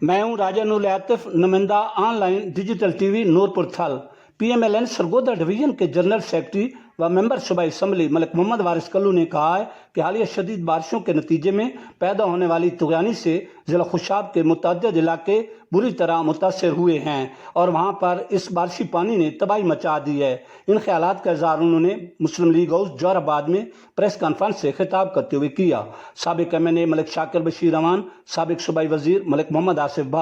میں ہوں راجہ عاطف، نمائندہ online digital TV Noor Ilahi. PMLN Sargodha division کے جنرل سیکرٹری و ممبر صوبائی اسمبلی ملک محمد وارث نے کہا ہے کہ حالیہ شدید بارشوں کے نتیجے میں پیدا ہونے والی طغیانی سے ضلع خوشاب کے متعدد علاقے بری طرح متاثر ہوئے ہیں اور وہاں پر اس بارشی پانی نے تباہی مچا دی ہے۔ ان خیالات کا اظہار انہوں نے مسلم لیگ ہاؤس جوہر آباد میں پریس کانفرنس سے خطاب کرتے ہوئے کیا۔ سابق MNA ملک شاکر بشیر امان، سابق صوبائی وزیر ملک محمد آصف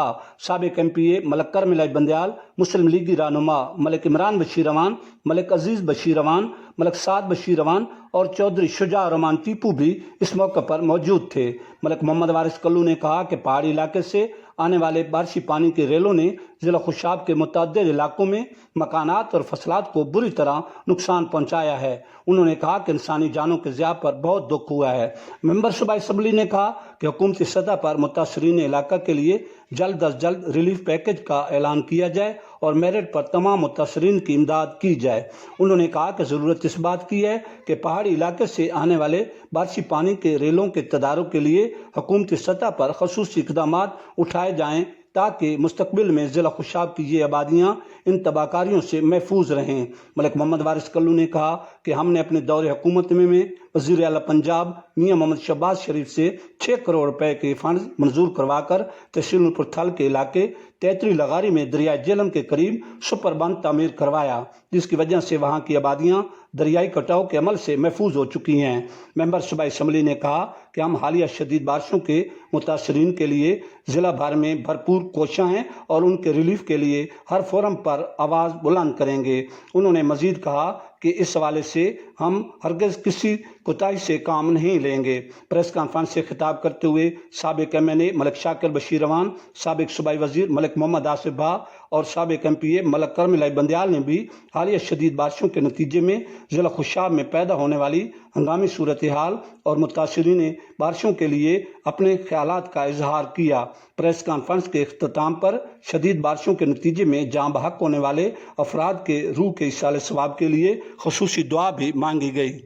سابق MPA ملک کرم الہی بندیال، مسلم لیگی رہنما ملک عمران بشیر امان، ملک عزیز بشیر امان، ملک سعد بشیر امان اور چودھری شجاع الرحمان ٹیپو بھی اس موقع پر موجود تھے۔ ملک محمد وارث نے کہا کہ پہاڑی علاقے سے آنے والے بارشی پانی کے ریلوں نے ضلع خوشاب کے متعدد علاقوں میں مکانات اور فصلات کو بری طرح نقصان پہنچایا ہے۔ انہوں نے کہا کہ انسانی جانوں کے ضیاع پر بہت دکھ ہوا ہے۔ ممبر صوبائی اسمبلی نے کہا کہ حکومتی سطح پر متاثرین علاقہ کے لیے جلد از جلد ریلیف پیکج کا اعلان کیا جائے اور میرٹ پر تمام متاثرین کی امداد کی جائے۔ انہوں نے کہا کہ ضرورت اس بات کی ہے کہ پہاڑی علاقے سے آنے والے بارشی پانی کے ریلوں کے تدارک کے لیے حکومتی سطح پر خصوصی اقدامات اٹھائے جائیں تاکہ مستقبل میں ضلع خوشاب کی یہ آبادیاں ان تباہ کاریوں سے محفوظ رہیں۔ ملک محمد وارث نے کہا کہ ہم نے اپنے دور حکومت میں وزیر اعلیٰ پنجاب میاں محمد شہباز شریف سے 6 کروڑ روپے کے فنڈز منظور کروا کر تحصیل ورپورتھل کے علاقے تیتری لغاری میں دریائے جہلم کے قریب سپر بند تعمیر کروایا، جس کی وجہ سے وہاں کی آبادیاں دریائی کٹاؤ کے عمل سے محفوظ ہو چکی ہیں۔ ممبر صوبائی اسمبلی نے کہا کہ ہم حالیہ شدید بارشوں کے متاثرین کے لیے ضلع بھر میں بھرپور کوشاں ہیں اور ان کے ریلیف کے لیے ہر فورم پر آواز بلند کریں گے۔ انہوں نے مزید کہا کہ اس حوالے سے ہم ہرگز کسی کوتاہی سے کام نہیں لیں گے۔ پریس کانفرنس سے خطاب کرتے ہوئے سابق MNA ملک شاکر بشیر امان، سابق صوبائی وزیر ملک محمد آصف اور سابق MPA ملک کرم الہی بندیال نے بھی حالیہ شدید بارشوں کے نتیجے میں ضلع خوشاب میں پیدا ہونے والی ہنگامی صورتحال اور متاثرین بارشوں کے لیے اپنے خیالات کا اظہار کیا۔ پریس کانفرنس کے اختتام پر شدید بارشوں کے نتیجے میں جاں بحق ہونے والے افراد کے روح کے ایصال ثواب کے لیے خصوصی دعا بھی مانگی گئی۔